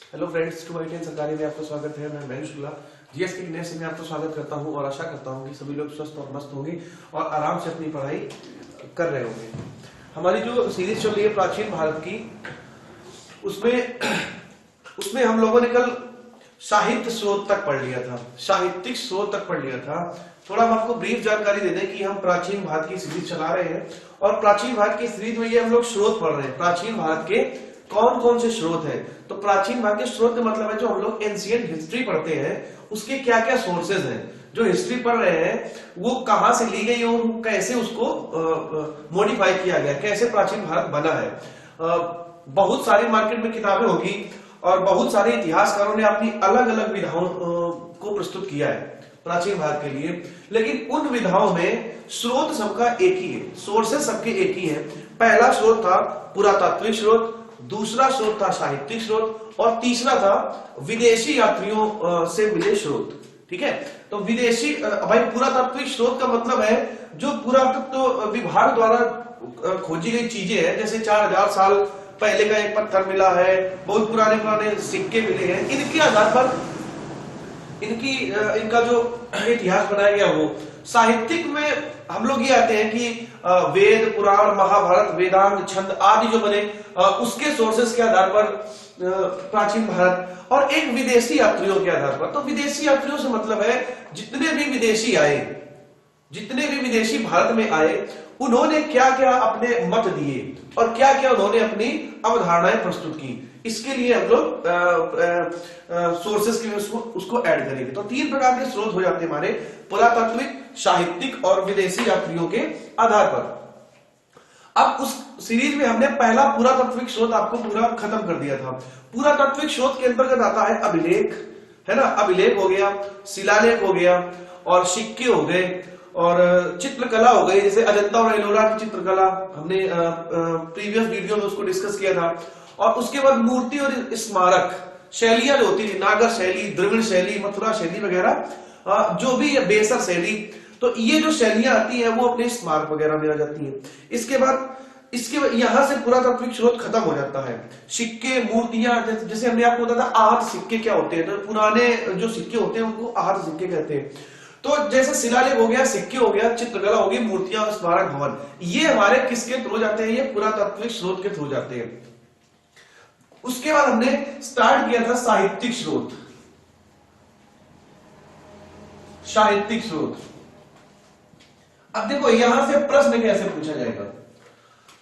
Hello friends, to आई सरकारी में आपका स्वागत है। मैं महेश शुक्ला जीएस के नए से में आपका स्वागत करता हूं और आशा करता हूं कि सभी लोग स्वस्थ और मस्त होंगे और आराम से अपनी पढ़ाई कर रहे होंगे। हमारी जो सीरीज चल रही है प्राचीन भारत की, उसमें हम लोगों ने कल साहित्य स्रोत तक पढ़ लिया था, साहित्यिक स्रोत तक पढ़ लिया था। थोड़ा हम आपको ब्रीफ जानकारी दे दें कि हम प्राचीन भारत की सीरीज चला रहे हैं और प्राचीन भारत की सीरीज में ये हम लोग स्रोत पढ़ रहे हैं। प्राचीन भारत के कौन कौन से स्रोत हैं? तो प्राचीन भारत के स्रोत का मतलब है जो हम लोग एंशिएंट हिस्ट्री पढ़ते हैं उसके क्या क्या सोर्सेज हैं। जो हिस्ट्री पढ़ रहे हैं वो कहां से ली गई और कैसे उसको मॉडिफाई किया गया, कैसे प्राचीन भारत बना है। बहुत सारी मार्केट में किताबें होगी और बहुत सारे इतिहासकारों ने अपनी अलग अलग विधाओं को प्रस्तुत किया है प्राचीन भारत के लिए, लेकिन उन विधाओं में स्रोत सबका एक ही है, सोर्सेस सबके एक ही है। पहला स्रोत था पुरातात्विक स्रोत, दूसरा स्रोत था साहित्यिक स्रोत और तीसरा था विदेशी यात्रियों से मिले स्रोत। ठीक है, तो विदेशी भाई पुरातात्विक स्रोत का मतलब है जो पुरातत्व विभाग द्वारा खोजी गई चीजें हैं, जैसे 4000 साल पहले का एक पत्थर मिला है, बहुत पुराने पुराने सिक्के मिले हैं, इनके आधार पर इनका जो इतिहास बनाया गया वो। साहित्यिक में हम लोग ये आते हैं कि वेद, पुराण, महाभारत, वेदांत, छंद आदि जो बने उसके सोर्सेस के आधार पर प्राचीन भारत, और एक विदेशी यात्रियों के आधार पर। तो विदेशी यात्रियों से मतलब है जितने भी विदेशी आए, जितने भी विदेशी भारत में आए, उन्होंने क्या क्या अपने मत दिए और क्या क्या उन्होंने अपनी अवधारणाएं प्रस्तुत की, इसके लिए हम लोग सोर्सेस के लिए उसको ऐड करेंगे। तो 3 प्रकार के स्रोत हो जाते हैं हमारे, पुरातात्विक, साहित्यिक और विदेशी यात्रियों के आधार पर। अब उस सीरीज में हमने पहला पुरातात्विक स्रोत आपको पूरा खत्म कर दिया था। पुरातात्विक स्रोत के अंतर्गत आता है अभिलेख, है ना, अभिलेख हो गया, शिलालेख हो गया और सिक्के हो गए और चित्रकला हो गई, जैसे अजंता और एलोरा की चित्रकला हमने प्रीवियस वीडियो में उसको डिस्कस किया था। और उसके बाद मूर्ति और स्मारक शैलियां जो होती थी, नागर शैली, द्रविड़ शैली, मथुरा शैली वगैरह, जो भी बेसर शैली, तो ये जो शैलियां आती हैं वो अपने स्मारक वगैरह में आ जाती हैं। इसके बाद यहां से पुरातात्विक स्रोत खत्म हो जाता है। सिक्के, मूर्तियां, जैसे हमने आपको बताया था आहत सिक्के क्या होते हैं, तो पुराने जो सिक्के होते हैं उनको आहत सिक्के कहते हैं। तो जैसे शिलालेख हो गया, सिक्के हो गया, चित्रकला होगी, मूर्तियां, स्मारक, भवन, ये हमारे किसके थ्रू जाते हैं? ये पुरातात्विक स्रोत के थ्रू जाते हैं। उसके बाद हमने स्टार्ट किया था साहित्यिक स्रोत। साहित्यिक स्रोत, अब देखो यहां से प्रश्न कैसे पूछा जाएगा।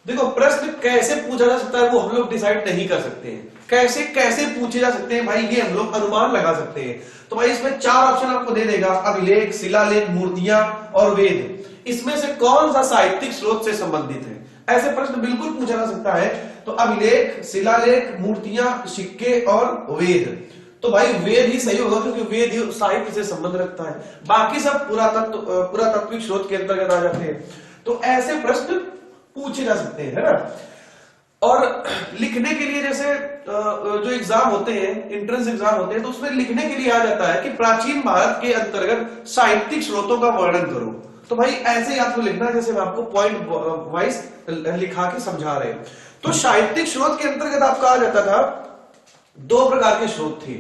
देखो प्रश्न कैसे पूछा जा सकता है वो हम लोग डिसाइड नहीं कर सकते हैं। कैसे कैसे पूछे जा सकते हैं भाई, ये हम लोग अनुमान लगा सकते हैं। तो भाई इसमें 4 ऑप्शन आपको दे देगा, अभिलेख, शिलालेख, मूर्तियां और वेद। इसमें से कौन सा साहित्यिक स्रोत से संबंधित है? ऐसे प्रश्न बिल्कुल पूछा जा सकता है। तो अभिलेख, शिलालेख, मूर्तियां, सिक्के और वेद। तो भाई वेद ही सही होगा क्योंकि वेद ही साहित्य से संबंध रखता है, बाकी सब पुरातात्विक स्रोत के अंतर्गत आ जाते हैं। तो ऐसे प्रश्न पूछे जा सकते हैं, है ना। और लिखने के लिए जैसे जो एग्जाम होते हैं, एंट्रेंस एग्जाम होते हैं, तो उसमें लिखने के लिए आ जाता है कि प्राचीन भारत के अंतर्गत साहित्यिक स्रोतों का वर्णन करो। तो भाई ऐसे ही आपको लिखना है जैसे मैं आपको पॉइंट वाइज लिखा के समझा रहे हैं। तो साहित्यिक स्रोत के अंतर्गत आपका आ जाता था 2 प्रकार के स्रोत थे।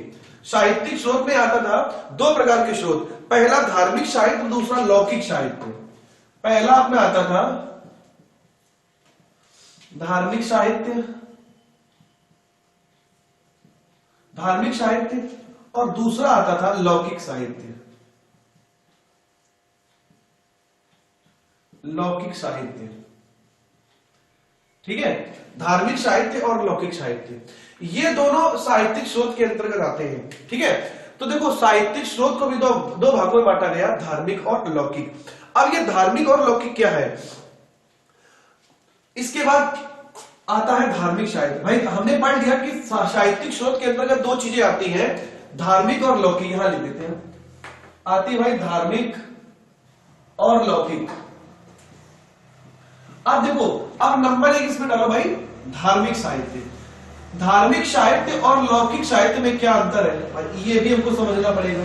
साहित्यिक स्रोत में आता था 2 प्रकार के स्रोत, पहला धार्मिक साहित्य, दूसरा लौकिक साहित्य। पहला आपने आता था धार्मिक साहित्य, और दूसरा आता था लौकिक साहित्य। लौकिक साहित्य, ठीक है, धार्मिक साहित्य और लौकिक साहित्य, ये दोनों साहित्यिक स्रोत के अंतर्गत आते हैं। ठीक है, तो देखो साहित्यिक स्रोत को भी दो भागों में बांटा गया, धार्मिक और लौकिक। अब ये धार्मिक और लौकिक क्या है? इसके बाद आता है धार्मिक साहित्य। भाई हमने पढ़ लिया कि साहित्यिक स्रोत के अंतर्गत 2 चीजें आती हैं, धार्मिक और लौकिक। यहां लिख देते हैं, आती भाई धार्मिक और लौकिक। अब देखो, अब नंबर 1 इसमें डालो भाई, धार्मिक साहित्य। धार्मिक साहित्य और लौकिक साहित्य में क्या अंतर है भाई, ये भी हमको समझना पड़ेगा।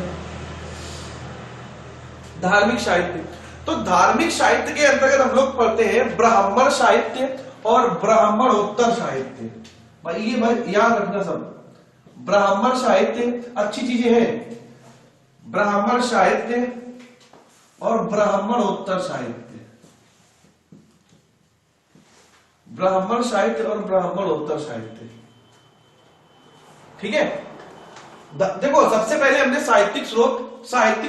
धार्मिक साहित्य, तो धार्मिक साहित्य के अंतर्गत हम लोग पढ़ते हैं ब्राह्मण साहित्य और ब्राह्मणोत्तर साहित्य। भाई ये भाई याद रखना सब, ब्राह्मण साहित्य अच्छी चीजें हैं, ब्राह्मण साहित्य और ब्राह्मणोत्तर साहित्य, ब्राह्मण साहित्य और ब्राह्मणोत्तर साहित्य। ठीक है, देखो सबसे पहले हमने साहित्यिक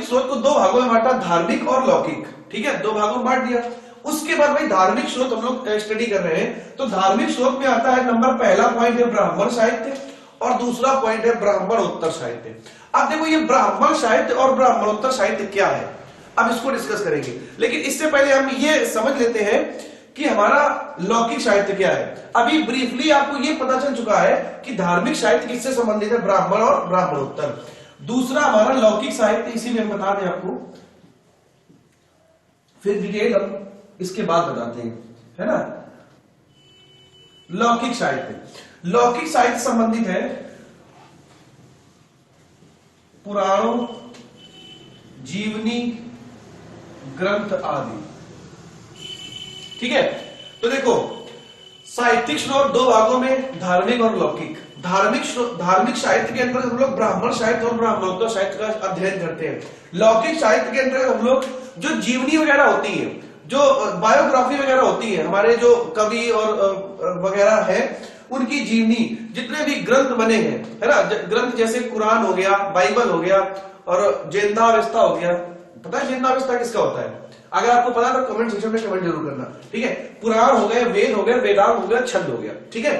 स्रोत को दो भागों में बांटा, धार्मिक और लौकिक। ठीक है, दो भागों में बांट दिया। उसके बाद भाई धार्मिक स्रोत हम लोग स्टडी कर रहे हैं, तो धार्मिक स्रोत में आता है नंबर पहला पॉइंट है ब्राह्मण साहित्य और दूसरा पॉइंट है ब्राह्मणोत्तर साहित्य। अब देखो ये ब्राह्मण साहित्य और ब्राह्मणोत्तर साहित्य क्या है, अब इसको डिस्कस करेंगे, लेकिन इससे पहले हम ये समझ लेते हैं कि हमारा लौकिक साहित्य क्या है। अभी ब्रीफली आपको ये पता चल चुका है कि धार्मिक साहित्य किससे संबंधित है, ब्राह्मण और ब्राह्मणोत्तर। दूसरा हमारा लौकिक साहित्य, इसी में हम बता दें आपको, फिर डिटेल हम इसके बाद बताते हैं, है ना। लौकिक साहित्य संबंधित है पुराणों, जीवनी, ग्रंथ आदि। ठीक है, तो देखो साहित्यिक स्रोत दो भागों में, धार्मिक और लौकिक। धार्मिक साहित्य के अंदर हम लोग ब्राह्मण साहित्य और ब्राह्मणोत्तर साहित्य का अध्ययन करते हैं। लौकिक साहित्य के अंदर हम लोग जो जीवनी वगैरह होती है, जो बायोग्राफी वगैरह होती है, हमारे जो कवि और वगैरह है उनकी जीवनी, जितने भी ग्रंथ बने हैं, है ना, ग्रंथ जैसे कुरान हो गया, बाइबल हो गया और जेंदावेस्ता हो गया। पता है जेंदावेस्ता किसका होता है? अगर आपको पता है तो कमेंट सेक्शन में कमेंट जरूर करना। ठीक है, पुराण हो गए, वेद हो गया, वेदांत हो गया, छंद हो गया। ठीक है,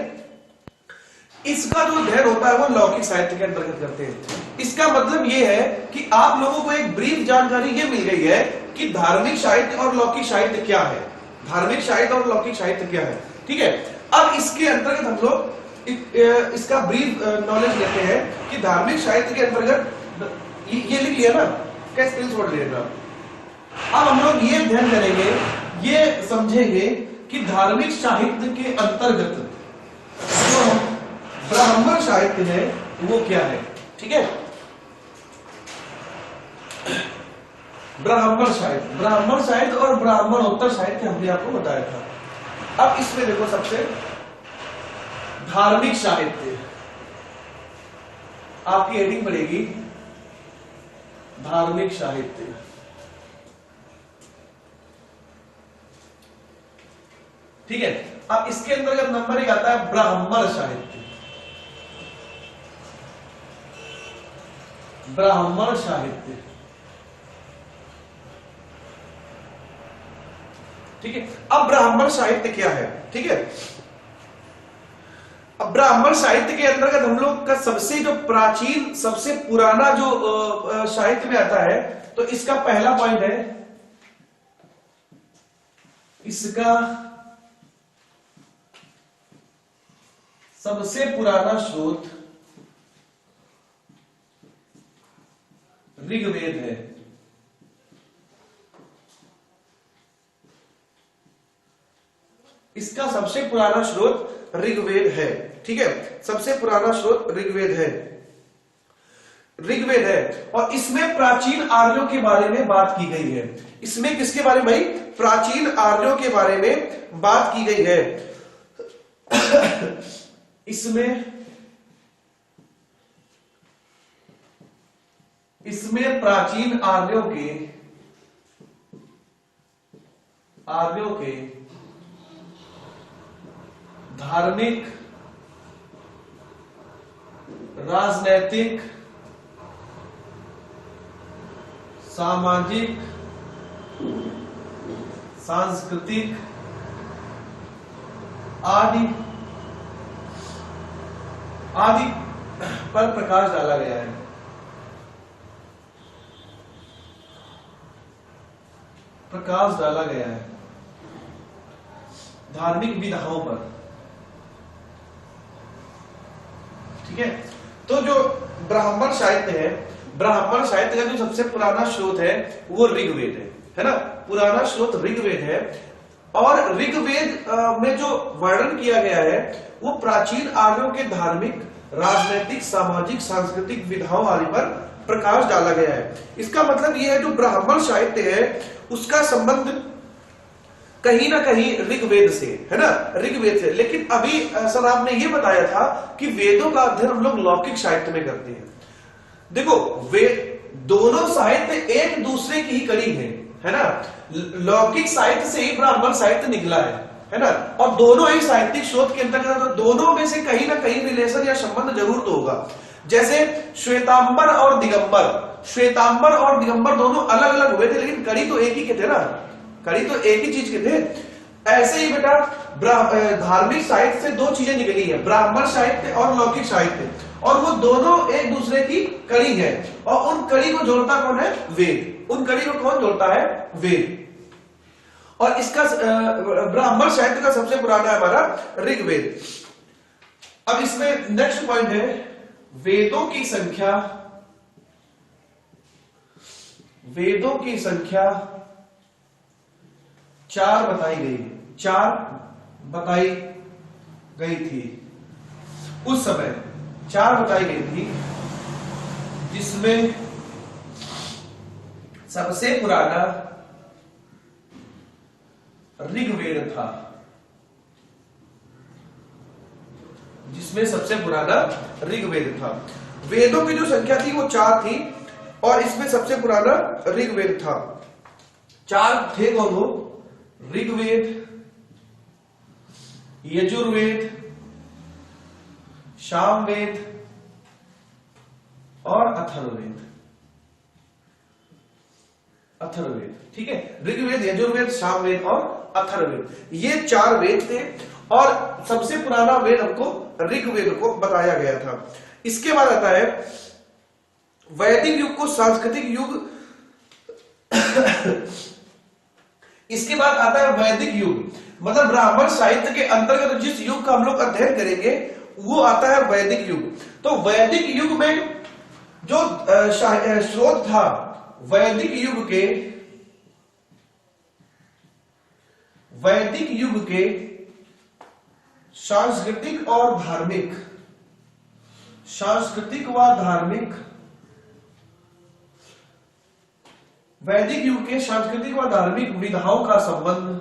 इसका जो अध्ययन होता है वो लौकिक साहित्य के अंतर्गत करते हैं। इसका मतलब ये है कि आप लोगों को एक ब्रीफ जानकारी ये मिल गई है कि धार्मिक साहित्य और लौकिक साहित्य क्या है, धार्मिक साहित्य और लौकिक साहित्य क्या है। ठीक है, अब इसके अंतर्गत हम लोग इसका ब्रीफ नॉलेज लेते हैं कि धार्मिक साहित्य के अंतर्गत ये लिख लिया ना, क्या स्क्रीनशॉट ले लेना। अब हम लोग ये अध्ययन करेंगे, ये समझेंगे कि धार्मिक साहित्य के अंतर्गत जो ब्राह्मण साहित्य है वो क्या है। ठीक है, ब्राह्मण साहित्य और ब्राह्मणोत्तर साहित्य हमने आपको बताया था। अब इसमें देखो सबसे धार्मिक साहित्य, आपकी हेडिंग पड़ेगी धार्मिक साहित्य। ठीक है, अब इसके अंतर्गत नंबर 1 आता है ब्राह्मण साहित्य। ब्राह्मण साहित्य, ठीक है। अब ब्राह्मण साहित्य क्या है? ठीक है, अब ब्राह्मण साहित्य के अंतर्गत हम लोग का सबसे जो प्राचीन, सबसे पुराना जो साहित्य में आता है, तो इसका पहला पॉइंट है, इसका सबसे पुराना स्रोत ऋग्वेद है। इसका सबसे पुराना स्रोत ऋग्वेद है। ठीक है, सबसे पुराना स्रोत ऋग्वेद है और इसमें प्राचीन आर्यों के बारे में बात की गई है। इसमें किसके बारे में भाई? प्राचीन आर्यों के बारे में बात की गई है। इसमें प्राचीन आर्यों के धार्मिक, राजनैतिक, सामाजिक, सांस्कृतिक आदि पर प्रकाश डाला गया है। धार्मिक विधाओं पर। ठीक है, तो जो ब्राह्मण साहित्य है, ब्राह्मण साहित्य का जो सबसे पुराना स्रोत है वो ऋग्वेद है ना, पुराना स्रोत ऋग्वेद है। और ऋग्वेद में जो वर्णन किया गया है वो प्राचीन आर्यों के धार्मिक, राजनैतिक, सामाजिक, सांस्कृतिक विधाओं आदि पर प्रकाश डाला गया है। इसका मतलब यह है जो ब्राह्मण साहित्य है उसका संबंध कहीं ना कहीं ऋग्वेद से, है ना, ऋग्वेद से। लेकिन अभी सर आपने ये बताया था कि वेदों का अध्ययन हम लोग लौकिक साहित्य में करते हैं। देखो वे दोनों साहित्य एक दूसरे की ही कड़ी है ना। लौकिक साहित्य से ही ब्राह्मण साहित्य निकला है ना, और दोनों ही साहित्यिक स्रोत के अंतर्गत, दोनों में से कहीं ना कहीं रिलेशन या संबंध जरूर तो होगा। जैसे श्वेतांबर और दिगंबर, श्वेतांबर और दिगंबर दोनों अलग अलग हुए थे, लेकिन कड़ी तो एक ही के थे ना, कड़ी तो एक ही चीज के थे। ऐसे ही बेटा धार्मिक साहित्य से दो चीजें निकली है, ब्राह्मण साहित्य और लौकिक साहित्य, और वो दोनों एक दूसरे की कड़ी है, और उन कड़ी को जोड़ता कौन है? वेद। उन कड़ी को कौन जोड़ता है? वेद। और इसका ब्राह्मण साहित्य का सबसे पुराना है हमारा ऋग्वेद। अब इसमें नेक्स्ट पॉइंट है वेदों की संख्या। वेदों की संख्या 4 बताई गई, 4 बताई गई थी उस समय, 4 बताई गई थी, जिसमें सबसे पुराना ऋग्वेद था, जिसमें सबसे पुराना ऋग्वेद था। वेदों की जो संख्या थी वो 4 थी, और इसमें सबसे पुराना ऋग्वेद था। 4 थे कौन वो? ऋग्वेद, यजुर्वेद, सामवेद और अथर्ववेद। अथर्ववेद, ठीक है, ऋग्वेद, यजुर्वेद, सामवेद और अथर्ववेद, ये 4 वेद थे, और सबसे पुराना वेद हमको ऋग्वेद को बताया गया था। इसके बाद आता है वैदिक युग को सांस्कृतिक युग इसके बाद आता है वैदिक युग, मतलब ब्राह्मण साहित्य के अंतर्गत जिस युग का हम लोग अध्ययन करेंगे वो आता है वैदिक युग। तो वैदिक युग में जो स्रोत था, वैदिक युग के सांस्कृतिक और धार्मिक, सांस्कृतिक व धार्मिक, वैदिक युग के सांस्कृतिक व धार्मिक विधाओं का संबंध,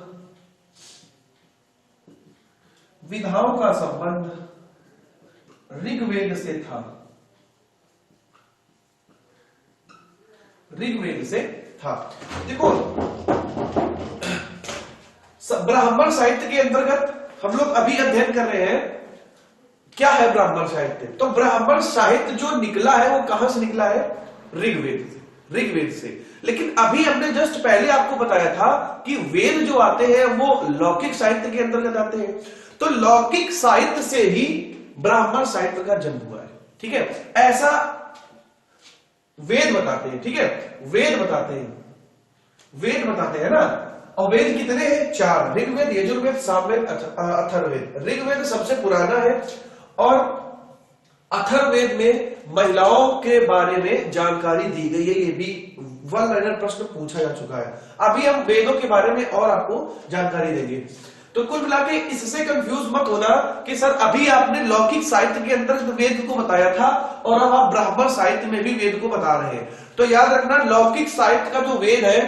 विधाओं का संबंध ऋग्वेद से था, ऋग्वेद से था। देखो ब्राह्मण साहित्य के अंतर्गत हम लोग अभी अध्ययन कर रहे हैं क्या है ब्राह्मण साहित्य। तो ब्राह्मण साहित्य जो निकला है वो कहां से निकला है? ऋग्वेद से, ऋग्वेद से। लेकिन अभी हमने जस्ट पहले आपको बताया था कि वेद जो आते हैं वो लौकिक साहित्य के अंतर्गत आते हैं, तो लौकिक साहित्य से ही ब्राह्मण साहित्य का जन्म हुआ है, ठीक है, ऐसा वेद बताते हैं, ठीक है, वेद बताते हैं, वेद बताते हैं ना। और वेद कितने हैं? 4, ऋग्वेद, यजुर्वेद, सामवेद, अथर्ववेद। ऋग्वेद सबसे पुराना है, और अथर्ववेद में महिलाओं के बारे में जानकारी दी गई है। ये भी वन लाइनर प्रश्न पूछा जा चुका है। अभी हम वेदों के बारे में और आपको जानकारी देंगे। तो कुल मिला के इससे कंफ्यूज मत होना कि सर अभी आपने लौकिक साहित्य के अंतर्गत वेद को बताया था और अब आप ब्राह्मण साहित्य में भी वेद को बता रहे हैं। तो याद रखना लौकिक साहित्य का जो वेद है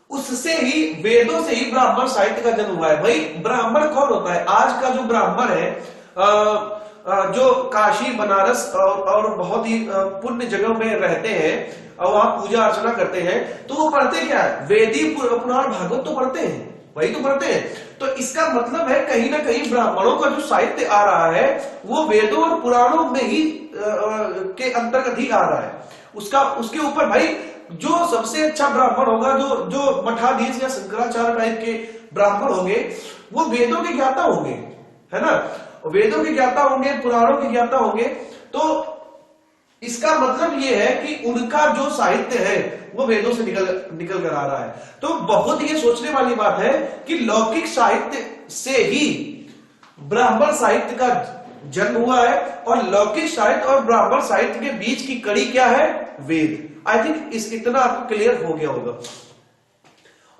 उससे ही, वेदों से ही ब्राह्मण साहित्य का जन्म हुआ है। भाई ब्राह्मण कौन होता है? आज का जो ब्राह्मण है, जो काशी, बनारस और बहुत ही पुण्य जगह में रहते हैं और वहां पूजा अर्चना करते हैं, तो वो पढ़ते क्या है? वेदी पुराण भागवत तो पढ़ते हैं, वही तो पढ़ते हैं। तो इसका मतलब है कहीं ना कहीं ब्राह्मणों का जो साहित्य आ रहा है वो वेदों और पुराणों में ही के अंतर्गत ही आ रहा है। उसके ऊपर भाई जो सबसे अच्छा ब्राह्मण होगा, जो मठाधीश या शंकराचार्य टाइप के ब्राह्मण होंगे, वो वेदों के ज्ञाता होंगे, है ना, वेदों के ज्ञाता होंगे, पुराणों के ज्ञाता होंगे। तो इसका मतलब ये है कि उनका जो साहित्य है वो वेदों से निकल कर आ रहा है। तो बहुत ये सोचने वाली बात है कि लौकिक साहित्य से ही ब्राह्मण साहित्य का जन्म हुआ है, और लौकिक साहित्य और ब्राह्मण साहित्य के बीच की कड़ी क्या है? वेद। आई थिंक इतना आपको क्लियर हो गया होगा।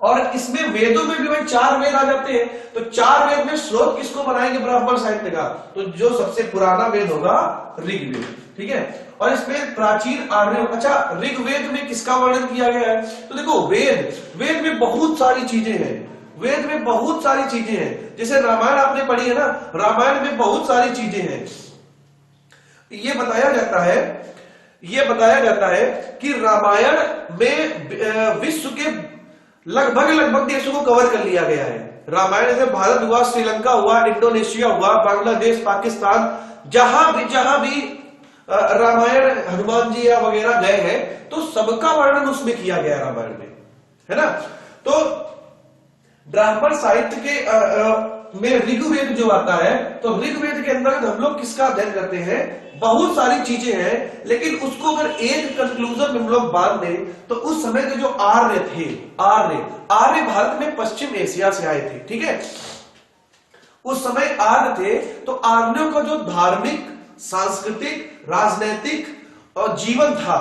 और इसमें वेदों में भी भाई 4 वेद आ जाते हैं, तो 4 वेद में स्रोत किसको बनाएंगे ब्राह्मण साहित्य का? तो जो सबसे पुराना वेद होगा ऋग्वेद, ठीक है। और इसमें प्राचीन आर्य, अच्छा ऋग्वेद में किसका वर्णन किया गया है? तो देखो वेद में बहुत सारी चीजें हैं, वेद में बहुत सारी चीजें हैं। जैसे रामायण आपने पढ़ी है ना, रामायण में बहुत सारी चीजें हैं। ये बताया जाता है कि रामायण में विश्व के लगभग देशों को कवर कर लिया गया है। रामायण से भारत हुआ, श्रीलंका हुआ, इंडोनेशिया हुआ, बांग्लादेश, पाकिस्तान, जहां भी रामायण हनुमान जी या वगैरह गए हैं तो सबका वर्णन उसमें किया गया रामायण में, है ना। तो ब्राह्मण साहित्य के में ऋग्वेद जो आता है, तो ऋग्वेद के अंदर हम लोग किसका अध्ययन करते हैं, बहुत सारी चीजें हैं, लेकिन उसको अगर एक कंक्लूजन में हम लोग बांध दें तो उस समय के जो आर्य थे, आर्य भारत में पश्चिम एशिया से आए थे, ठीक है। उस समय आर्य थे, तो आर्यों का जो धार्मिक, सांस्कृतिक, राजनैतिक और जीवन था,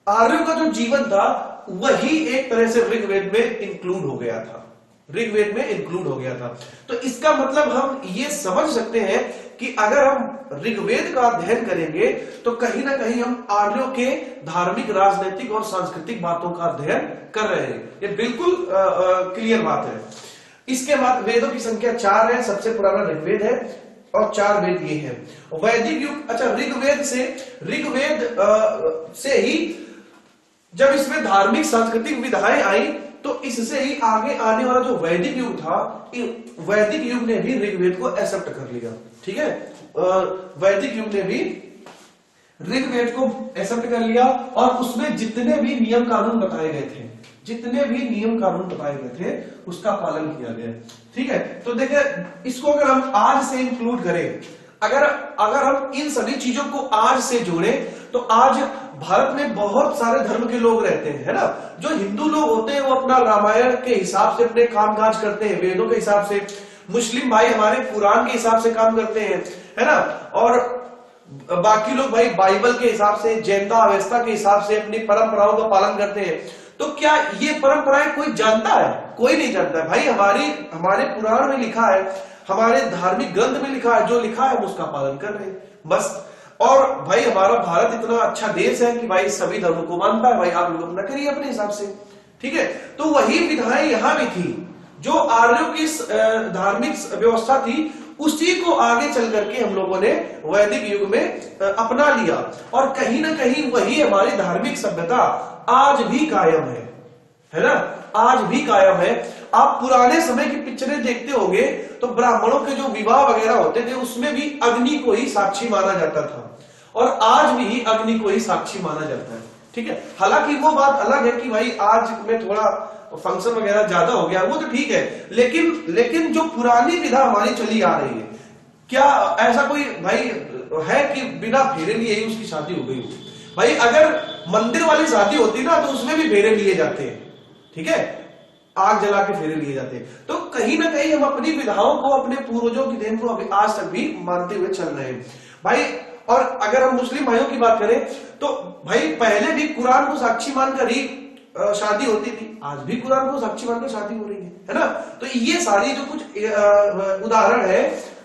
आर्यों का जो जीवन था वही एक तरह से ऋग्वेद में इंक्लूड हो गया था, तो इसका मतलब हम ये समझ सकते हैं कि अगर हम ऋग्वेद का अध्ययन करेंगे तो कहीं ना कहीं हम आर्यों के धार्मिक, राजनीतिक और सांस्कृतिक बातों का अध्ययन कर रहे हैं। ये बिल्कुल क्लियर बात है। इसके बाद वेदों की संख्या 4 है, सबसे पुराना ऋग्वेद है और 4 वेद ये हैं। वैदिक युग, अच्छा ऋग्वेद से ही जब इसमें धार्मिक सांस्कृतिक विधाएं आई तो इससे ही आगे आने वाला जो वैदिक युग था, वैदिक युग ने भी ऋग्वेद को एक्सेप्ट कर लिया, ठीक है। वैदिक युग ने भी ऋग्वेद को एक्सेप्ट कर लिया और उसमें जितने भी नियम कानून बताए गए थे उसका पालन किया गया, ठीक है। तो देखिए, इसको अगर हम आज से इंक्लूड करें, अगर हम इन सभी चीजों को आज से जोड़ें तो आज भारत में बहुत सारे धर्म के लोग रहते हैं, है ना। जो हिंदू लोग होते हैं वो अपना रामायण के हिसाब से अपने कामकाज करते हैं, वेदों के हिसाब से। मुस्लिम भाई हमारे कुरान के हिसाब से काम करते हैं, है ना। और बाकी लोग भाई बाइबल के हिसाब से, जैनता अवस्था के हिसाब से अपनी परंपराओं का पालन करते हैं। तो क्या ये परंपराएं कोई जानता है? कोई नहीं जानता है भाई। हमारे पुराण में लिखा है, हमारे धार्मिक ग्रंथ में लिखा है, जो लिखा है उसका पालन कर रहे हैं बस। और भाई हमारा भारत इतना अच्छा देश है कि भाई सभी धर्मों को मानता है, भाई आप लोग अपना करिए अपने हिसाब से, ठीक है। तो वही विधाएं यहां भी थी, जो आर्यों की धार्मिक व्यवस्था थी उसी को आगे चल करके हम लोगों ने वैदिक युग में अपना लिया, और कहीं ना कहीं वही हमारी धार्मिक सभ्यता आज भी कायम है ना, आज भी कायम है। आप पुराने समय की पिक्चरें देखते होंगे तो ब्राह्मणों के जो विवाह वगैरह होते थे उसमें भी अग्नि को ही साक्षी माना जाता था, और आज भी अग्नि को ही साक्षी माना जाता है, ठीक है। हालांकि वो बात अलग है कि भाई आज में थोड़ा फंक्शन वगैरह ज्यादा हो गया, वो तो ठीक है, लेकिन जो पुरानी विधा हमारी चली आ रही है, क्या ऐसा कोई भाई है कि बिना फेरे लिए ही उसकी शादी हो गई? भाई अगर मंदिर वाली शादी होती ना तो उसमें भी फेरे लिए जाते हैं, ठीक है, आग जला के फेरे लिए जाते हैं। तो कहीं ना कहीं हम अपनी विधाओं को, अपने पूर्वजों की देन को अभी आज तक भी मानते हुए चल रहे हैं भाई। और अगर हम मुस्लिम भाइयों की बात करें तो भाई पहले भी कुरान को साक्षी मानकर ही शादी होती थी, आज भी कुरान को साक्षी मानकर शादी हो रही है ना। तो ये सारी जो कुछ उदाहरण है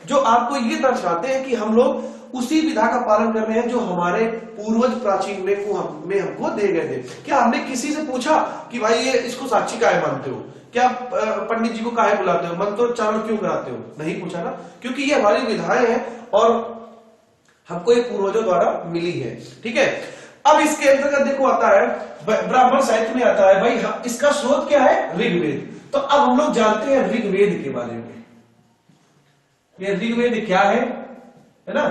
जो आपको ये दर्शाते हैं कि हम लोग उसी विधा का पालन कर रहे हैं जो हमारे पूर्वज प्राचीन में हमको दे गए थे। क्या हमने किसी से पूछा कि भाई ये इसको साक्षी काहे मानते हो, क्या पंडित जी को काहे बुलाते हो, मंत्रोच्चारण क्यों कराते हो? नहीं पूछा ना, क्योंकि ये हमारी विधाएं हैं और हमको ये पूर्वजों द्वारा मिली है, ठीक है। अब इसके अंतर्गत देखो आता है ब्राह्मण साहित्य में आता है भाई, इसका स्रोत क्या है? ऋग्वेद। तो अब हम लोग जानते हैं ऋग्वेद के बारे में, ये ऋग्वेद क्या है ना,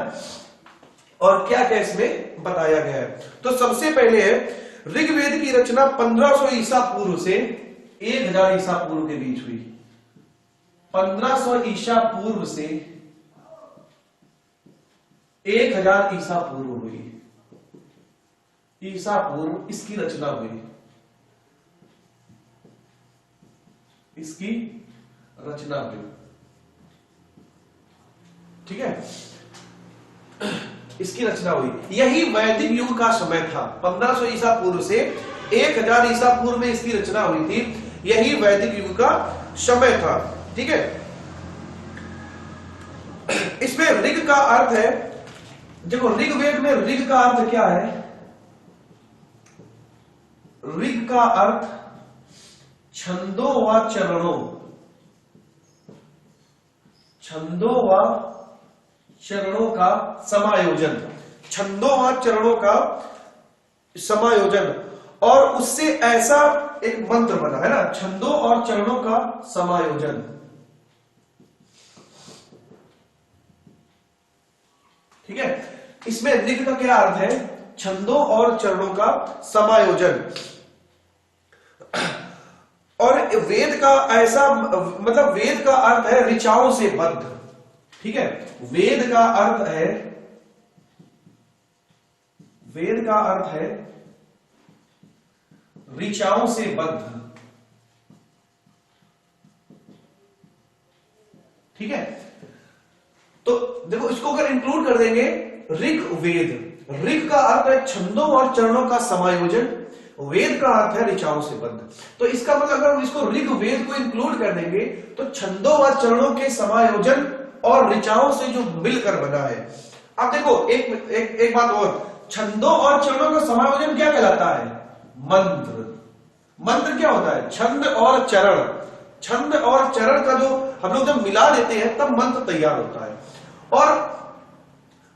और क्या क्या इसमें बताया गया है। तो सबसे पहले ऋग्वेद की रचना 1500 ईसा पूर्व से 1000 ईसा पूर्व के बीच हुई। 1500 ईसा पूर्व से 1000 ईसा पूर्व हुई, ईसा पूर्व इसकी रचना हुई, इसकी रचना हुई, ठीक है, इसकी रचना हुई। यही वैदिक युग का समय था। 1500 ईसा पूर्व से 1000 ईसा पूर्व में इसकी रचना हुई थी, यही वैदिक युग का समय था, ठीक है। इसमें ऋग का अर्थ है, देखो ऋग्वेद में ऋग का अर्थ क्या है? ऋग का अर्थ छंदों व चरणों, छंदों व चरणों का समायोजन, छंदों व चरणों का समायोजन, और उससे ऐसा एक मंत्र बना है ना, छंदों और चरणों का समायोजन। ठीक है, इसमें ऋग का क्या अर्थ है? छंदों और चरणों का समायोजन। और वेद का ऐसा मतलब वेद का अर्थ है ऋचाओं से बद्ध। ठीक है, वेद का अर्थ है, वेद का अर्थ है ऋचाओं से बद्ध। ठीक है, तो देखो इसको अगर इंक्लूड कर देंगे ऋग वेद, ऋग का अर्थ है छंदों और चरणों का समायोजन, वेद का अर्थ है ऋचाओं से बद्ध। तो इसका मतलब अगर हम इसको ऋग वेद को इंक्लूड कर देंगे तो छंदों व चरणों के समायोजन और ऋचाओं से जो मिलकर बना है। अब देखो एक बात और, छंदों और चरणों का समायोजन क्या कहलाता है? मंत्र। मंत्र क्या होता है? छंद और चरण, छंद और चरण का जो हम लोग जब मिला देते हैं तब मंत्र तैयार होता है। और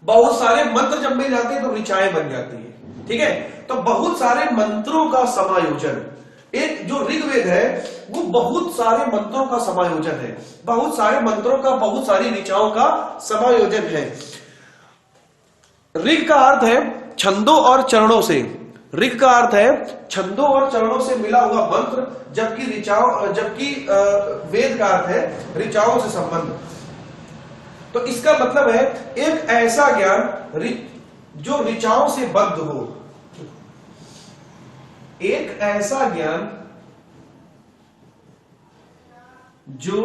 बहुत सारे मंत्र जब मिल जाते हैं तो ऋचाएं बन जाती है। ठीक है, तो बहुत सारे मंत्रों का समायोजन, एक जो ऋग्वेद है वो बहुत सारे मंत्रों का समायोजन है, बहुत सारे मंत्रों का, बहुत सारी ऋचाओं का समायोजन है। ऋग का अर्थ है छंदों और चरणों से, ऋग का अर्थ है छंदों और चरणों से मिला हुआ मंत्र, जबकि वेद का अर्थ है ऋचाओं से संबंध। तो इसका मतलब है एक ऐसा ज्ञान जो ऋचाओं से बद्ध हो, एक ऐसा ज्ञान जो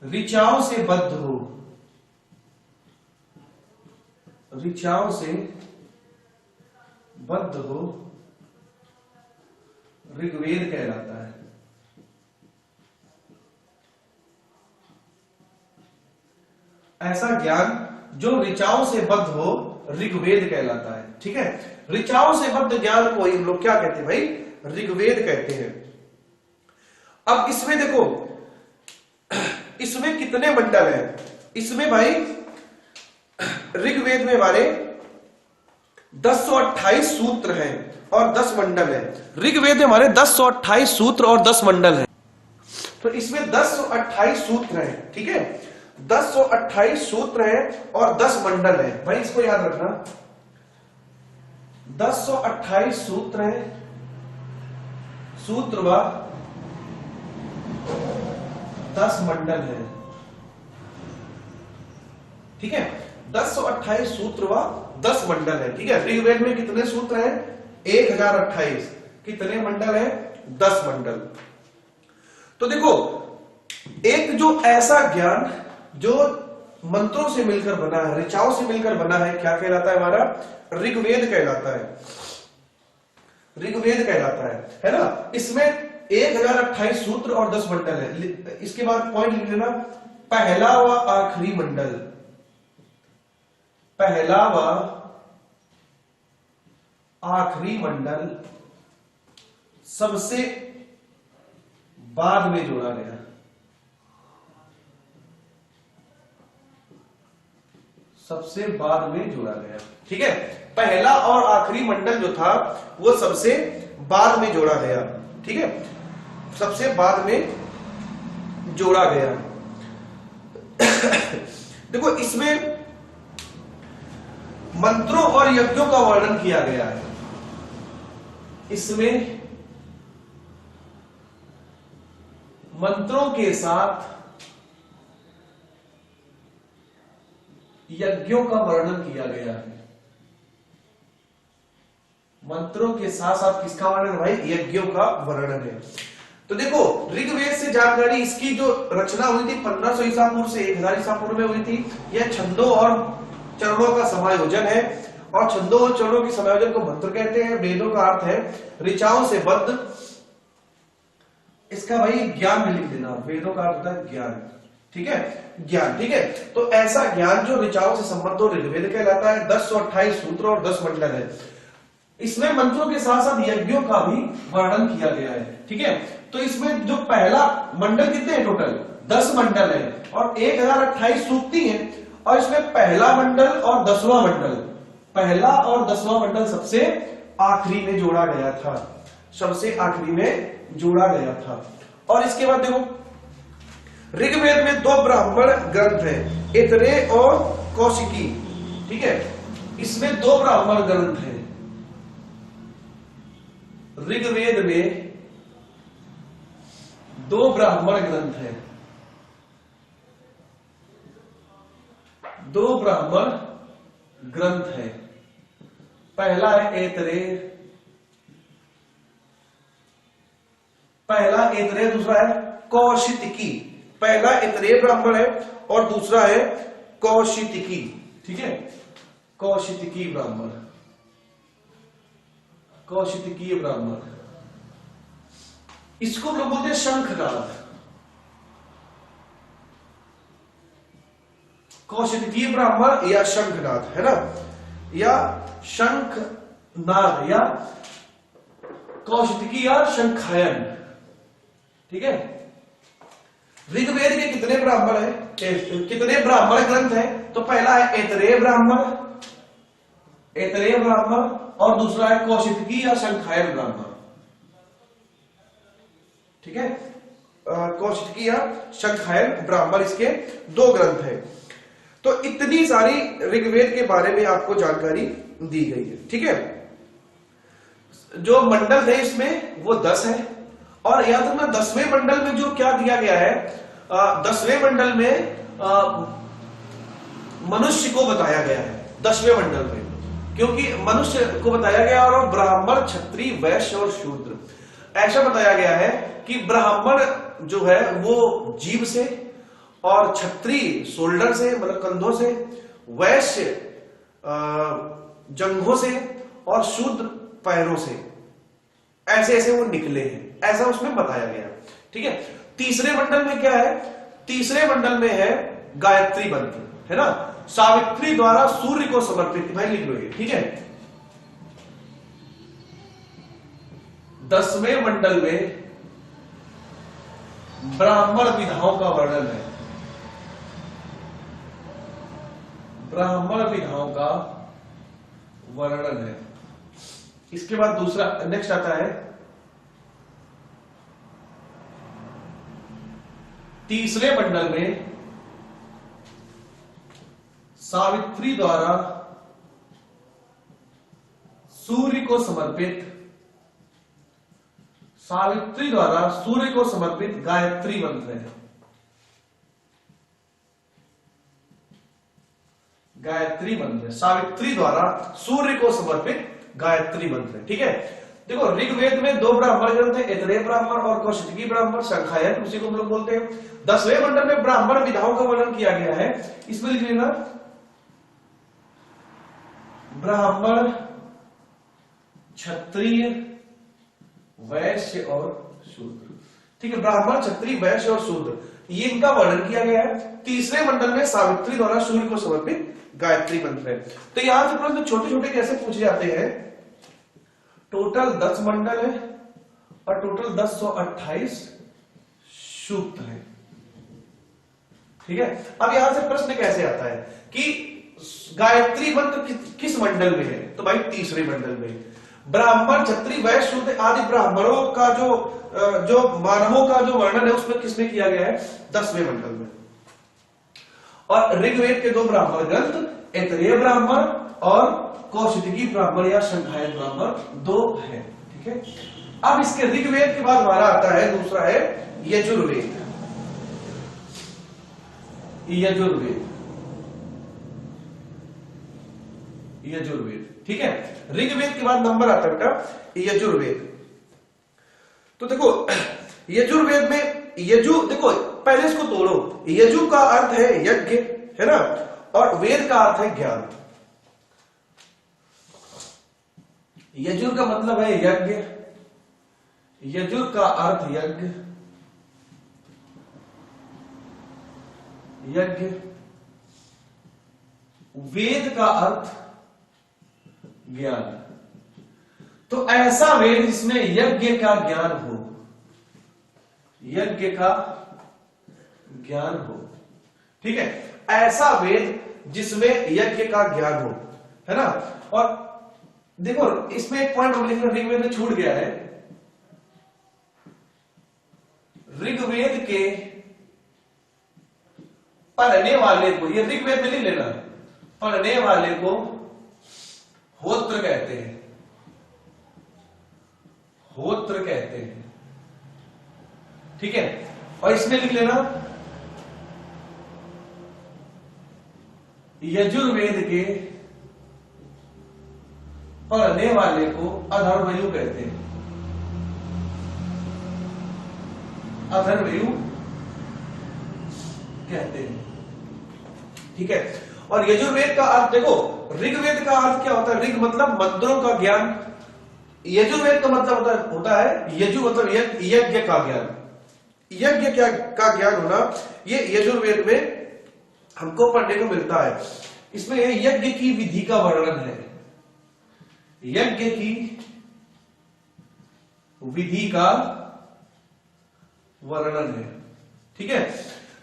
ऋचाओं से बद्ध हो, ऋचाओं से बद्ध हो, ऋग्वेद कहलाता है। ऐसा ज्ञान जो ऋचाओं से बद्ध हो ऋग्वेद कहलाता है। ठीक है, ऋचाओं से बद्ध ज्ञान को हम लोग क्या कहते हैं भाई? ऋग्वेद कहते हैं। अब इसमें देखो, इसमें कितने मंडल हैं? इसमें भाई ऋग्वेद में हमारे 1028 सूत्र हैं और 10 मंडल हैं। ऋग्वेद में हमारे 1028 सूत्र और 10 मंडल हैं। तो इसमें 1028 सूत्र हैं। ठीक है, 1028 सूत्र हैं और 10 मंडल हैं। भाई इसको याद रखना, 1028 सूत्र हैं, सूत्र व 10 मंडल है। ठीक है, 1028 सूत्र व 10 मंडल है। ठीक है, ऋग्वेद में कितने सूत्र हैं? 1028। कितने मंडल हैं? 10 मंडल। तो देखो, एक जो ऐसा ज्ञान जो मंत्रों से मिलकर बना है, ऋचाओं से मिलकर बना है, क्या कहलाता है? हमारा ऋग्वेद कहलाता है, ऋग्वेद कहलाता है ना। इसमें 1028 सूत्र और 10 मंडल है। इसके बाद पॉइंट लिख लेना, पहला व आखिरी मंडल, पहला व आखिरी मंडल सबसे बाद में जोड़ा गया, सबसे बाद में जोड़ा गया। ठीक है, पहला और आखिरी मंडल जो था वो सबसे बाद में जोड़ा गया। ठीक है, सबसे बाद में जोड़ा गया। देखो, इसमें मंत्रों और यज्ञों का वर्णन किया गया है। इसमें मंत्रों के साथ यज्ञों का वर्णन किया गया है। मंत्रों के साथ साथ किसका वर्णन है भाई? यज्ञों का वर्णन है। तो देखो, ऋग्वेद से जानकारी, इसकी जो रचना हुई थी 1500 ईसा पूर्व से 1000 ईसा पूर्व में हुई थी। यह छंदों और चरणों का समायोजन है, और छंदों और चरणों के समायोजन को मंत्र कहते हैं। वेदों का अर्थ है ऋचाओं से बद्ध। इसका भाई ज्ञान भी लिख देना, वेदों का अर्थ है ज्ञान। ठीक है, ज्ञान। ठीक है, तो ऐसा ज्ञान जो ऋचाओं से संबद्ध हो ऋग्वेद कहलाता है। 1028 सूत्र और 10 मंडल है। इसमें मंत्रों के साथ साथ यज्ञों का भी वर्णन किया गया है। ठीक है, तो इसमें जो पहला मंडल कितने हैं टोटल? 10 मंडल है और 1028 सूक्ति हैं, और इसमें पहला मंडल और 10वां मंडल, पहला और 10वां मंडल सबसे आखिरी में जोड़ा गया था, सबसे आखिरी में जोड़ा गया था। और इसके बाद देखो ऋग्वेद में 2 ब्राह्मण ग्रंथ हैं, ऐतरेय और कौशिकी, ठीक है। इसमें 2 ब्राह्मण ग्रंथ हैं ऋग्वेद में, 2 ब्राह्मण ग्रंथ हैं, 2 ब्राह्मण ग्रंथ है। पहला है ऐतरेय, पहला ऐतरेय, दूसरा है कौशितकी। पहला ऐतरेय ब्राह्मण है और दूसरा है कौशितकी, ठीक है, कौशितकी ब्राह्मण, कौशितकीय ब्राह्मण। इसको लोग बोलते हैं शंखनाद, कौशितकीय ब्राह्मण या शंखनाद, है ना, या शंखनाद या कौशितकी या शंखायन, ठीक है। ऋग्वेद के कितने ब्राह्मण है, कितने ब्राह्मण ग्रंथ है? तो पहला है ऐतरेय ब्राह्मण, ऐतरेय ब्राह्मण, और दूसरा है कौशितकी या शंखायन ब्राह्मण, ठीक है। कौशितकी या शंखायन ब्राह्मण, इसके 2 ग्रंथ है। तो इतनी सारी ऋग्वेद के बारे में आपको जानकारी दी गई है, ठीक है। जो मंडल है इसमें वो 10 है, और याद रखना 10वें मंडल में जो क्या दिया गया है, 10वें मंडल में मनुष्य को बताया गया है, 10वें मंडल में, क्योंकि मनुष्य को बताया गया और ब्राह्मण, क्षत्रिय, वैश्य और शूद्र, ऐसा बताया गया है कि ब्राह्मण जो है वो जीभ से, और क्षत्रिय शोल्डर से मतलब कंधों से, वैश्य जंघों से, और शूद्र पैरों से, ऐसे ऐसे वो निकले हैं, ऐसा उसमें बताया गया, ठीक है। तीसरे मंडल में क्या है? तीसरे मंडल में है गायत्री मंत्र, है ना, सावित्री द्वारा सूर्य को समर्पित, भाई लिख लो ये, ठीक है। 10वें मंडल में ब्राह्मण विधाओं का वर्णन है, ब्राह्मण विधाओं का वर्णन है। इसके बाद दूसरा नेक्स्ट आता है तीसरे मंडल में सावित्री द्वारा सूर्य को समर्पित, सावित्री द्वारा सूर्य को समर्पित गायत्री मंत्र है, गायत्री मंत्र, सावित्री द्वारा सूर्य को समर्पित गायत्री मंत्र, ठीक है। देखो ऋग्वेद में 2 ब्राह्मण ग्रंथ है, ऐतरेय ब्राह्मण और कौशितकी ब्राह्मण, शंखायन, उसी को हम लोग बोलते हैं। 10वें मंडल में ब्राह्मण विधाओं का वर्णन किया गया है, इसमें लिख लेना ब्राह्मण, क्षत्रिय, वैश्य और शूद्र, ठीक है। ब्राह्मण, क्षत्रिय, वैश्य और शूद्र, ये इनका वर्णन किया गया है। तीसरे मंडल में सावित्री द्वारा सूर्य को समर्पित गायत्री मंत्र है। तो यहां से प्रश्न छोटे छोटे कैसे पूछे जाते हैं, टोटल 10 मंडल है और टोटल 1028 सूक्त है, ठीक है। अब यहां से प्रश्न कैसे आता है कि गायत्री मंत्र किस मंडल में है? तो भाई तीसरे मंडल में। ब्राह्मण, क्षत्रिय, वैश्य, शूद्र आदि ब्राह्मणों का जो मानवों का जो वर्णन है उसमें किसमें किया गया है? 10वें मंडल में। और ऋग्वेद के 2 ब्राह्मण ग्रंथ ऐतरेय ब्राह्मण और कौशितकी ब्राह्मण या शंखायन ब्राह्मण 2 है, ठीक है। अब इसके ऋग्वेद के बाद हमारा आता है दूसरा है यजुर्वेद, यजुर्वेद, यजुर्वेद, ठीक है। ऋग्वेद के बाद नंबर आता है बेटा यजुर्वेद। तो देखो यजुर्वेद में यजु, देखो पहले इसको तोड़ो, यजु का अर्थ है यज्ञ, है ना, और वेद का अर्थ है ज्ञान। यजुर का मतलब है यज्ञ, यजुर का अर्थ यज्ञ, यज्ञ, वेद का अर्थ ज्ञान। तो ऐसा वेद जिसमें यज्ञ का ज्ञान हो, यज्ञ का ज्ञान हो। ठीक है, ऐसा वेद जिसमें यज्ञ का ज्ञान हो, है ना। और देखो इसमें एक पॉइंट हम लिखना ऋग्वेद में छूट गया है। ऋग्वेद के पढ़ने वाले को, ये ऋग्वेद में लिख लेना, पढ़ने वाले को होत्र कहते हैं, होत्र कहते हैं। ठीक है, और इसमें लिख लेना यजुर्वेद के पढ़ने वाले को अधर्वयु कहते हैं, अधर्वयु कहते हैं। ठीक है, और यजुर्वेद का अर्थ देखो, ऋग्वेद का अर्थ क्या होता है? ऋग मतलब मंत्रों का ज्ञान, यजुर्वेद का मतलब होता है यजु मतलब यज्ञ का ज्ञान, यज्ञ क्या का ज्ञान होना, ये यजुर्वेद में हमको पढ़ने को मिलता है। इसमें यज्ञ की विधि का वर्णन है, यज्ञ की विधि का वर्णन है। ठीक है,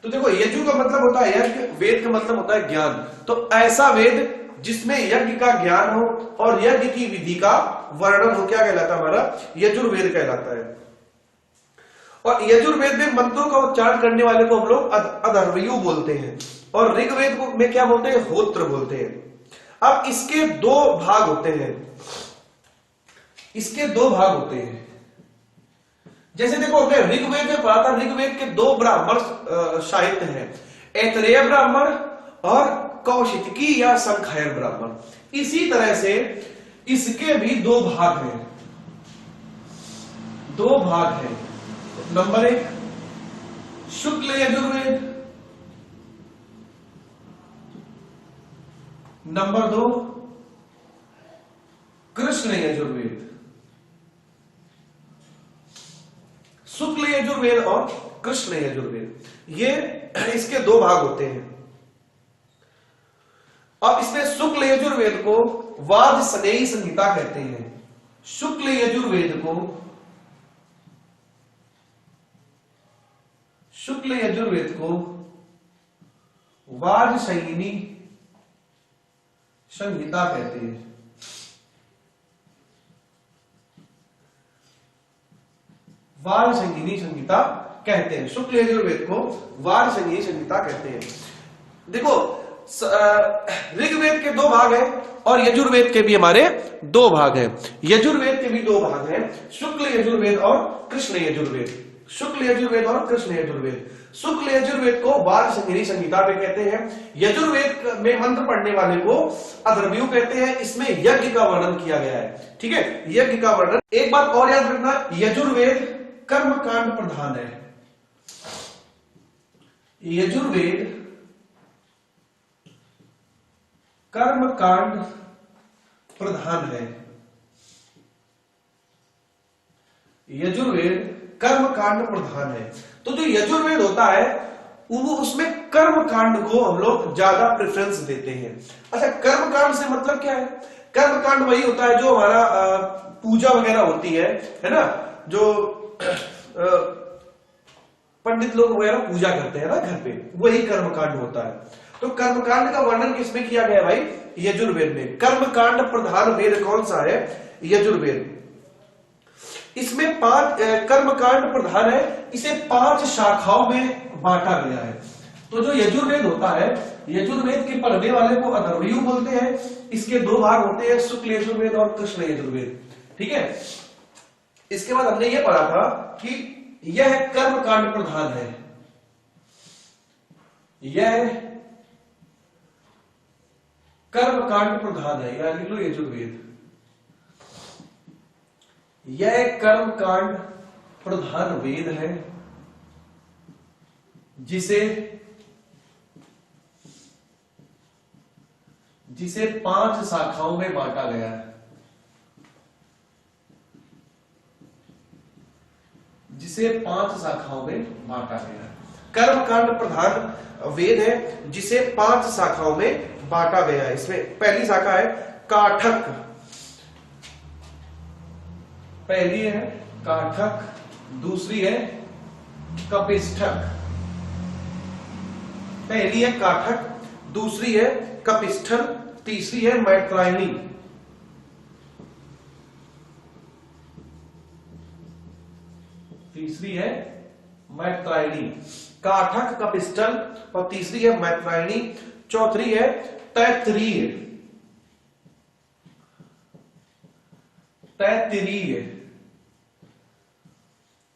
तो देखो यजु का मतलब होता है यज्ञ, वेद का मतलब होता है ज्ञान। तो ऐसा वेद जिसमें यज्ञ का ज्ञान हो और यज्ञ की विधि का वर्णन हो, क्या कहलाता है? हमारा यजुर्वेद कहलाता है। और यजुर्वेद में मंत्रों का उच्चारण करने वाले को हम लोग अधर्वयु बोलते हैं, और ऋग्वेद में क्या बोलते हैं? होत्र बोलते हैं। अब इसके दो भाग होते हैं, इसके दो भाग होते हैं। जैसे देखो हमने ऋग्वेद में पढ़ा था, ऋग्वेद के दो ब्राह्मण साहित्य हैं, ऐतरेय ब्राह्मण और कौशिकी या संखायर ब्राह्मण। इसी तरह से इसके भी दो भाग हैं, दो भाग हैं। नंबर 1 शुक्ल यजुर्वेद, नंबर 2 कृष्ण यजुर्वेद। शुक्ल यजुर्वेद और कृष्ण यजुर्वेद, ये इसके दो भाग होते हैं। अब इसमें शुक्ल यजुर्वेद को वाद स्नेही संहिता कहते हैं, शुक्ल यजुर्वेद को, शुक्ल यजुर्वेद को वाद संहिनी संहिता कहते हैं। वाद संहिनी संहिता कहते हैं, शुक्ल यजुर्वेद को वाद संहिनी संहिता कहते हैं। देखो ऋग्वेद के दो भाग हैं और यजुर्वेद के भी हमारे दो भाग हैं, यजुर्वेद के भी दो भाग हैं, शुक्ल यजुर्वेद और कृष्ण यजुर्वेद, शुक्ल यजुर्वेद और कृष्ण यजुर्वेद। शुक्ल यजुर्वेद को वाद संहिनी संहिता पे कहते हैं, यजुर्वेद में मंत्र पढ़ने वाले को अधर्वयु कहते हैं। इसमें यज्ञ का वर्णन किया गया है। ठीक है, यज्ञ का वर्णन। एक बात और याद रखना, यजुर्वेद कर्मकांड प्रधान है, यजुर्वेद कर्मकांड प्रधान है, यजुर्वेद कर्मकांड प्रधान है। तो जो यजुर्वेद होता है वो उसमें कर्मकांड को हम लोग ज्यादा प्रेफरेंस देते हैं। अच्छा, कर्मकांड से मतलब क्या है? कर्मकांड वही होता है जो हमारा पूजा वगैरह होती है ना, जो पंडित लोग वगैरह पूजा करते हैं ना घर पे, वही कर्मकांड होता है। तो कर्मकांड का वर्णन किसमें किया गया भाई? यजुर्वेद में। कर्मकांड प्रधान वेद कौन सा है? यजुर्वेद। इसमें 5 कर्मकांड प्रधान है, इसे 5 शाखाओं में बांटा गया है। तो जो यजुर्वेद होता है, यजुर्वेद के पढ़ने वाले को अधर्वयु बोलते हैं। इसके दो भाग होते हैं, शुक्ल यजुर्वेद और कृष्ण यजुर्वेद। ठीक है, इसके बाद हमने ये पढ़ा था कि यह कर्मकांड प्रधान है, यह कर्मकांड प्रधान है, या लिख लो यजुर्वेद, यह कर्मकांड प्रधान वेद है जिसे 5 शाखाओं में बांटा गया है, जिसे 5 शाखाओं में बांटा गया है। कर्मकांड प्रधान वेद है जिसे 5 शाखाओं में बांटा गया है। इसमें पहली शाखा है काठक, पहली है काठक, दूसरी है कपिष्ठक, पहली है काठक, दूसरी है कपिस्थल, तीसरी है मैत्रायणी। तीसरी है मैत्रायणी, काठक, कपिस्थल और तीसरी है मैत्रायणी, चौथी है तैत्तिरीय। तैत्तिरीय,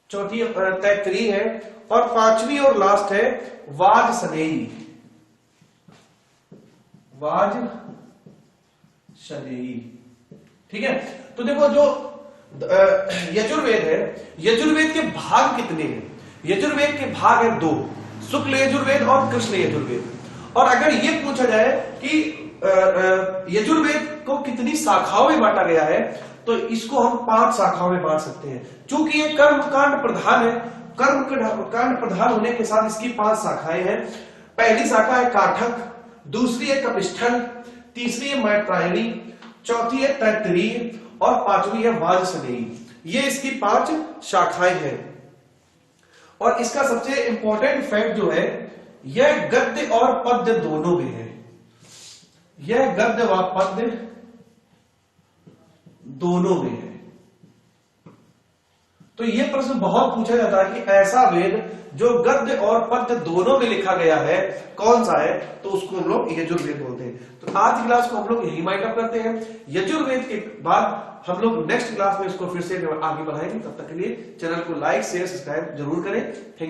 चौथी तैत्तिरीय है और पांचवी और लास्ट है वाजसनेयी। वाजसनेयी, ठीक है। तो देखो जो यजुर्वेद है, यजुर्वेद के भाग कितने हैं? यजुर्वेद के भाग हैं दो, शुक्ल यजुर्वेद और कृष्ण यजुर्वेद। और अगर ये पूछा जाए कि यजुर्वेद को कितनी शाखाओं में बांटा गया है, तो इसको हम 5 शाखाओं में बांट सकते हैं। चूंकि ये कर्मकांड प्रधान है, कर्मकांड प्रधान होने के साथ इसकी 5 शाखाएं हैं। पहली शाखा है काठक, दूसरी है कपिस्थल, तीसरी है मैत्रायणी, चौथी है तैत्तिरीय और पांचवी है वाजसनेयी। ये इसकी 5 शाखाएं हैं। और इसका सबसे इंपॉर्टेंट फैक्ट जो है, यह गद्य और पद्य दोनों में है। यह गद्य व पद्य दोनों में है। तो यह प्रश्न बहुत पूछा जाता है कि ऐसा वेद जो गद्य और पद्य दोनों में लिखा गया है कौन सा है, तो उसको हम लोग यजुर्वेद बोलते हैं। तो आज की क्लास को हम लोग यही माइंड अप करते हैं। यजुर्वेद के बाद हम लोग नेक्स्ट क्लास में इसको फिर से आगे बढ़ाएंगे। तब तक के लिए चैनल को लाइक शेयर सब्सक्राइब जरूर करें। Thank you.